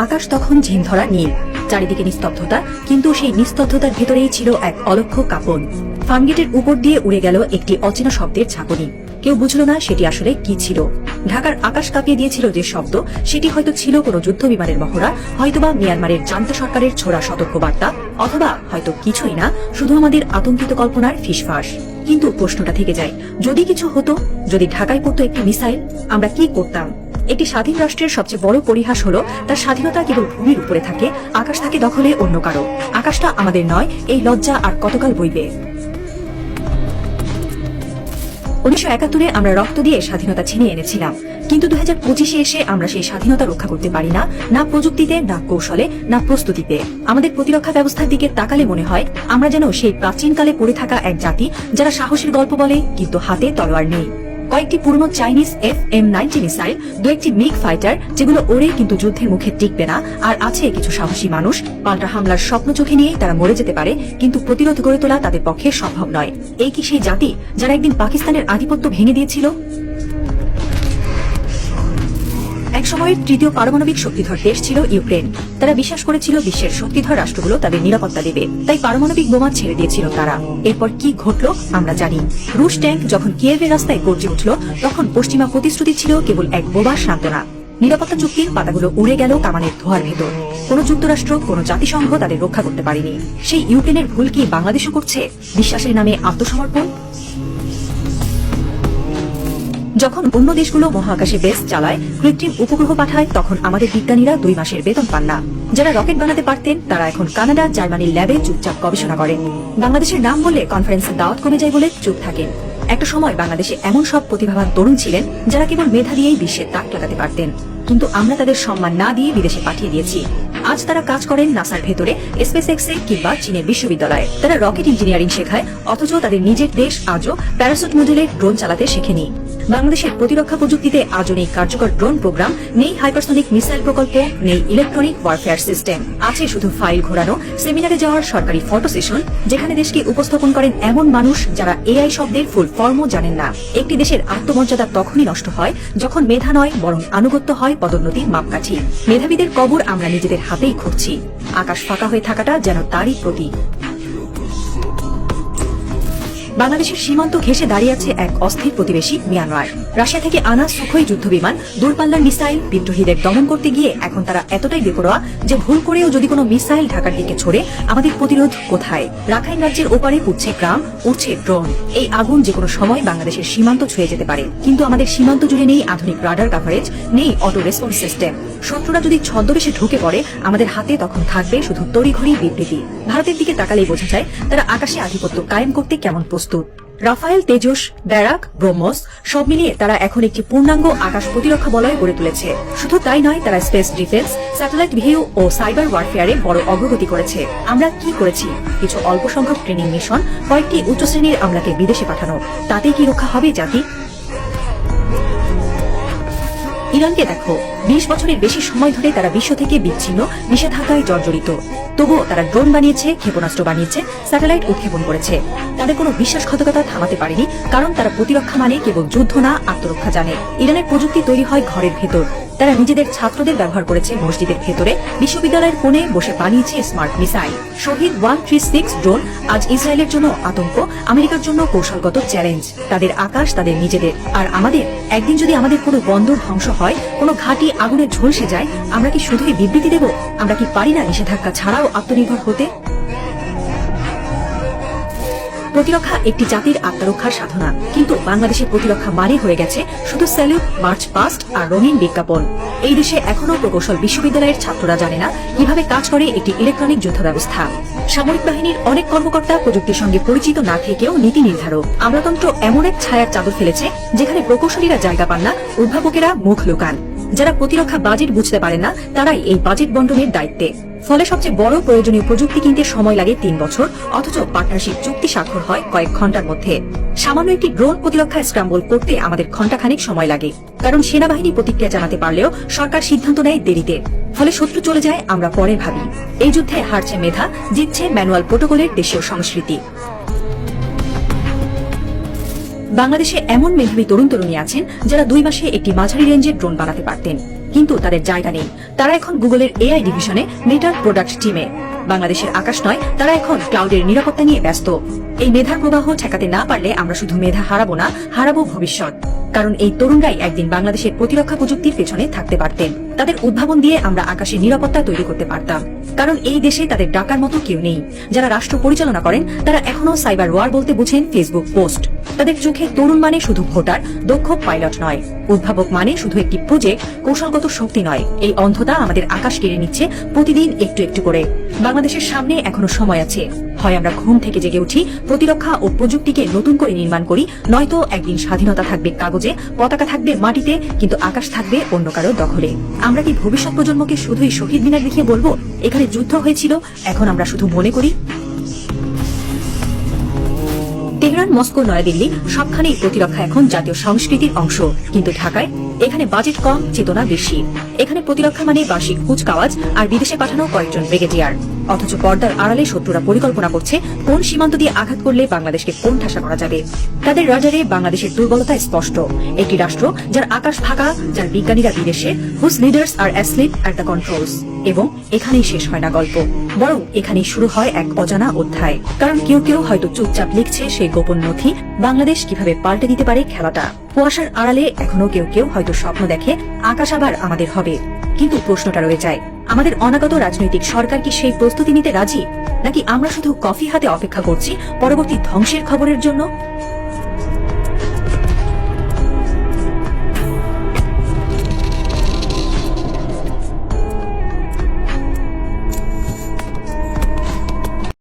আকাশ তখন ঝিমধরা নীল, চারিদিকে নিস্তব্ধতা, কিন্তু সেই নিস্তব্ধতার ভেতরেই ছিল এক অলক্ষ কাঁপন। ফার্মগেটের উপর দিয়ে উড়ে গেল একটি অচেনা শব্দের ঝাঁকুনি। কেউ বুঝল না সেটি আসলে কি ছিল। ঢাকার আকাশ কাঁপিয়ে দিয়েছিল যে শব্দ, সেটি হয়তো ছিল কোনো যুদ্ধ বিমানের মহড়া, হয়তোবা মিয়ানমারের জান্তা সরকারের ছোড়া সতর্কবার্তা, অথবা হয়তো কিছুই না, শুধু আমাদের আতঙ্কিত কল্পনার ফিসফাস। কিন্তু প্রশ্নটা থেকে যায়, যদি কিছু হতো, যদি ঢাকায় পড়তো একটি মিসাইল, আমরা কি করতাম? একটি স্বাধীন রাষ্ট্রের সবচেয়ে বড় পরিহাস হলো তার স্বাধীনতা কেবল ভূমির উপরে থাকে, আকাশ থাকে দখলে অন্য কারো। আকাশটা আমাদের নয়, এই লজ্জা আর কতকাল বইবে? 1971-এ আমরা রক্ত দিয়ে স্বাধীনতা ছিনিয়ে এনেছিলাম, কিন্তু 2025-এ এসে আমরা সেই স্বাধীনতা রক্ষা করতে পারি না, না প্রযুক্তিতে, না কৌশলে, না প্রস্তুতিতে। আমাদের প্রতিরক্ষা ব্যবস্থার দিকে তাকালে মনে হয় আমরা যেন সেই প্রাচীনকালে পড়ে থাকা এক জাতি, যারা সাহসের গল্প বলে কিন্তু হাতে তলোয়ার নেই। কয়েকটি পুরনো চাইনিজ FM-90 মিসাইল, দু একটি মিগ ফাইটার যেগুলো ওড়ে কিন্তু যুদ্ধের মুখে টিকবে না, আর আছে কিছু সাহসী মানুষ, পাল্টা হামলার স্বপ্ন চোখে নিয়ে তারা মরে যেতে পারে, কিন্তু প্রতিরোধ গড়ে তোলা তাদের পক্ষে সম্ভব নয়। এই কি সেই জাতি যারা একদিন পাকিস্তানের আধিপত্য ভেঙে দিয়েছিল? এক সময়ের তৃতীয় পারমাণবিক শক্তিধর দেশ ছিল ইউক্রেন। তারা বিশ্বাস করেছিল বিশ্বের শক্তিধর রাষ্ট্রগুলো তাদের নিরাপত্তা দেবে, তাই পারমাণবিক বোমা ছেড়ে দিয়েছিল তারা। এরপর কি ঘটলো আমরা জানি। রুশ ট্যাঙ্ক যখন কিয়েভের রাস্তায় গর্জে উঠল, তখন পশ্চিমা প্রতিশ্রুতি ছিল কেবল এক বোবার সান্ত্বনা। নিরাপত্তা চুক্তির পাতাগুলো উড়ে গেল কামানের ধোঁয়ার ভেতর। কোনো যুক্তরাষ্ট্র, কোনো জাতিসংঘ তাদের রক্ষা করতে পারেনি। সেই ইউক্রেনের ভুল কি বাংলাদেশও করছে? বিশ্বাসের নামে আত্মসমর্পণ। যখন অন্য দেশগুলো মহাকাশে বেস চালায়, কৃত্রিম উপগ্রহ পাঠায়, তখন আমাদের বিজ্ঞানীরা 2 মাসের বেতন পান না। যারা রকেট বানাতে পারতেন তারা এখন কানাডা, জার্মানির ল্যাবে চুপচাপ গবেষণা করেন। বাংলাদেশের নাম বললে কনফারেন্সের দাওয়াত কমে যায় বলে চুপ থাকেন। একটা সময় বাংলাদেশে এমন সব প্রতিভাবান তরুণ ছিলেন যারা কেবল মেধা দিয়েই বিশ্বের তাক লাগাতে পারতেন, কিন্তু আমরা তাদের সম্মান না দিয়ে বিদেশে পাঠিয়ে দিয়েছি। আজ তারা কাজ করেন নাসার ভেতরে, SpaceX-এ কিংবা চীনের বিশ্ববিদ্যালয়ে। তারা রকেট ইঞ্জিনিয়ারিং শেখায়, অথচ তাদের নিজের দেশ আজও প্যারাসুট মডেলের ড্রোন চালাতে শেখেনি। বাংলাদেশের প্রতিরক্ষা প্রযুক্তিতে আজও নেই কার্যকর ড্রোন প্রোগ্রাম, নেই হাইপারসনিক মিসাইল প্রকল্প, নেই ইলেকট্রনিক ওয়ারফেয়ার সিস্টেম। আছে শুধু ফাইল ঘোরানো, সেমিনারে যাওয়ার সরকারি ফটো সেশন, যেখানে দেশকে উপস্থাপন করেন এমন মানুষ যারা AI শব্দের ফুল ফর্মও জানেন না। একটি দেশের আত্মমর্যাদা তখনই নষ্ট হয় যখন মেধা নয়, বরং আনুগত্য হয় পদোন্নতির মাপকাঠি। মেধাবীদের কবর আমরা নিজেদের হাতেই খুঁড়ছি। আকাশ ফাঁকা হয়ে থাকাটা যেন তারই প্রতীক। বাংলাদেশের সীমান্ত ঘেঁষে দাঁড়িয়ে আছে এক অস্থির প্রতিবেশী মিয়ানমার। রাশিয়া থেকে আনা সুখোই যুদ্ধবিমান, দূরপাল্লার মিসাইল, বিদ্রোহীদের দমন করতে গিয়ে এখন তারা এতটাই বেপরোয়া যে ভুল করেও যদি কোনো মিসাইল ঢাকার দিকে ছড়ে, আমাদের প্রতিরোধ কোথায়? রাখাইন রাজ্যের ওপারে পুড়ছে গ্রাম, উঠছে ড্রোন। এই আগুন যে কোনো সময় বাংলাদেশের সীমান্ত ছুঁয়ে যেতে পারে, কিন্তু আমাদের সীমান্ত জুড়ে নেই আধুনিক রাডার কভারেজ, নেই অটো রেসপন্স সিস্টেম। শত্রুরা যদি ছদ্মবেশে ঢুকে পড়ে, আমাদের হাতে তখন থাকবে শুধু তড়িঘড়ি বিবৃতি। ভারতের দিকে তাকালেই বোঝা যায় তারা আকাশে আধিপত্য কায়েম করতে কেমন প্রস্তুত। রাফায়েল, তেজস, ব্যারাক, ব্রহ্মস সব মিলিয়ে তারা এখন একটি পূর্ণাঙ্গ আকাশ প্রতিরক্ষা বলয় গড়ে তুলেছে। শুধু তাই নয়, তারা স্পেস ডিফেন্স, স্যাটেলাইট ভিউ ও সাইবার ওয়ারফেয়ারে বড় অগ্রগতি করেছে। আমরা কি করেছি? কিছু অল্প সংখ্যক ট্রেনিং মিশন, কয়েকটি উচ্চ শ্রেণীর আমলাকে বিদেশে পাঠানো। তাতে কি রক্ষা হবে জাতি? ইরানকে দেখো, 20 বছরের বেশি সময় ধরে তারা বিশ্ব থেকে বিচ্ছিন্ন, নিষেধাজ্ঞায় জর্জরিত। তবুও তারা ড্রোন বানিয়েছে, ক্ষেপণাস্ত্র বানিয়েছে, স্যাটেলাইট উৎক্ষেপণ করেছে। তাদের কোনো বিশ্বাসঘাতকতা থামাতে পারেনি, কারণ তারা প্রতিরক্ষা মানে কেবল যুদ্ধ না, আত্মরক্ষা জানে। ইরানের প্রযুক্তি তৈরি হয় ঘরের ভেতর। তারা নিজেদের ছাত্রদের ব্যবহার করেছে মসজিদের ভেতরে, বিশ্ববিদ্যালয়ের কোণে বসে বানিয়েছে স্মার্ট মিসাইল। শহীদ 136 ড্রোন আজ ইসরায়েলের জন্য আতঙ্ক, আমেরিকার জন্য কৌশলগত চ্যালেঞ্জ। তাদের আকাশ তাদের নিজেদের, আর আমাদের। একদিন যদি আমাদের কোনো বন্দর ধ্বংস হয়, কোনো ঘাঁটি আগুনে ঝলসে যায়, আমরা কি শুধুই বিবৃতি দেব? আমরা কি পারি না নিষেধাজ্ঞা ছাড়াও আত্মনির্ভর হতে? প্রতিরক্ষা একটি জাতির আত্মরক্ষার সাধনা, কিন্তু বাংলাদেশের প্রতিরক্ষা মানে হয়ে গেছে শুধু স্যালুট, মার্চ পাস্ট আর রঙিন বিজ্ঞাপন। এই দেশে এখনো প্রকৌশল বিশ্ববিদ্যালয়ের ছাত্ররা জানে না কিভাবে কাজ করে একটি ইলেকট্রনিক যুদ্ধ ব্যবস্থা। সামরিক বাহিনীর অনেক কর্মকর্তা প্রযুক্তির সঙ্গে পরিচিত না থেকেও নীতি নির্ধারক। আমলাতন্ত্র এমন এক ছায়ার চাদর ফেলেছে যেখানে প্রকৌশলীরা জায়গা পান না, উদ্ভাবকেরা মুখ লুকান। যারা প্রতিরক্ষা বাজেট বুঝতে পারে না, তারাই এই বাজেট বন্টনের দায়িত্বে। ফলে সবচেয়ে বড় প্রয়োজনীয় প্রযুক্তি কিনতে সময় লাগে 3 বছর, অথচ পার্টনারশিপ চুক্তি স্বাক্ষর হয় কয়েক ঘন্টার মধ্যে। সামান্য একটি ড্রোন প্রতিরক্ষা স্ক্রাম্বল করতে আমাদের ঘণ্টাখানেক সময় লাগে, কারণ সেনাবাহিনী প্রতিক্রিয়া জানাতে পারলেও সরকার সিদ্ধান্ত নেয় দেরিতে। ফলে শত্রু চলে যায়, আমরা পরে ভাবি। এই যুদ্ধে হারছে মেধা, জিতছে ম্যানুয়াল প্রোটোকলের দেশীয় সংস্কৃতি। বাংলাদেশে এমন মেধাবী তরুণ তরুণী আছেন যারা 2 মাসে একটি মাঝারি রেঞ্জের ড্রোন বানাতে পারতেন, কিন্তু তাদের জায়গা নেই। তারা এখন গুগলের এআই ডিভিশনে মেটার প্রোডাক্ট টিমে। বাংলাদেশের আকাশ নয়, তারা এখন ক্লাউডের নিরাপত্তা নিয়ে ব্যস্ত। এই মেধার প্রবাহ ঠেকাতে না পারলে আমরা শুধু মেধা হারাবো না, হারাবো ভবিষ্যৎ। কারণ এই তরুণরাই একদিন বাংলাদেশের প্রতিরক্ষা প্রযুক্তির পেছনে থাকতে পারতেন। তাদের উদ্ভাবন দিয়ে আমরা আকাশের নিরাপত্তা তৈরি করতে পারতাম। কারণ এই দেশে তাদের ডাকার মতো কেউ নেই। যারা রাষ্ট্র পরিচালনা করেন তারা এখনো সাইবার ওয়ার বলতে বুঝেন ফেসবুক পোস্ট। তাদের চোখে তরুণ মানে শুধু ভোটার, দক্ষ পাইলট নয়। উদ্ভাবক মানে শুধু একটি প্রজেক্ট, কৌশলগত শক্তি নয়। এই অন্ধতা আমাদের আকাশ কেড়ে নিচ্ছে প্রতিদিন একটু একটু করে। বাংলাদেশের সামনে এখনো সময় আছে। হয় আমরা ঘুম থেকে জেগে উঠি, প্রতিরক্ষা ও প্রযুক্তিকে নতুন করে নির্মাণ করি, নয়তো একদিন স্বাধীনতা থাকবে কাগজে, পতাকা থাকবে মাটিতে, কিন্তু আকাশ থাকবে অন্য কারো দখলে। আমরা কি ভবিষ্যৎ প্রজন্মকে শুধুই শহীদ মিনার দেখিয়ে বলবো এখানে যুদ্ধ হয়েছিল, এখন আমরা শুধু মনে করি? তেহরান, মস্কো, নয়াদিল্লি সবখানেই প্রতিরক্ষা এখন জাতীয় সংস্কৃতির অংশ। কিন্তু ঢাকায় এখানে বাজেট কম, চেতনা বেশি। এখানে প্রতিরক্ষা মানে বার্ষিক কুচকাওয়াজ আর বিদেশে পাঠানো কয়েকজন ব্রিগেডিয়ার। অথচ পর্দার আড়ালে শত্রুরা পরিকল্পনা করছে কোন সীমান্ত দিয়ে আঘাত করলে বাংলাদেশকে কোন ঠাসা করা যাবে। তাদের রাডারে বাংলাদেশের দুর্বলতা স্পষ্ট। একটি রাষ্ট্র যার আকাশ ফাঁকা, যার বিজ্ঞানীরা বিদেশে, whose leaders are asleep at the controls. এবং এখানেই শেষ হয় না গল্প, বরং এখানেই শুরু হয় এক অজানা অধ্যায়। কারণ কেউ কেউ হয়তো চুপচাপ লিখছে সেই গোপন নথি, বাংলাদেশ কিভাবে পাল্টে দিতে পারে খেলাটা। কুয়াশার আড়ালে এখনো কেউ কেউ হয়তো স্বপ্ন দেখে আকাশ আবার আমাদের হবে। কিন্তু প্রশ্নটা রয়ে যায়, আমাদের অনাগত রাজনৈতিক সরকার কি সেই প্রস্তুতি নিতে রাজি, নাকি আমরা শুধু কফি হাতে অপেক্ষা করছি পরবর্তী ধ্বংসের খবরের জন্য?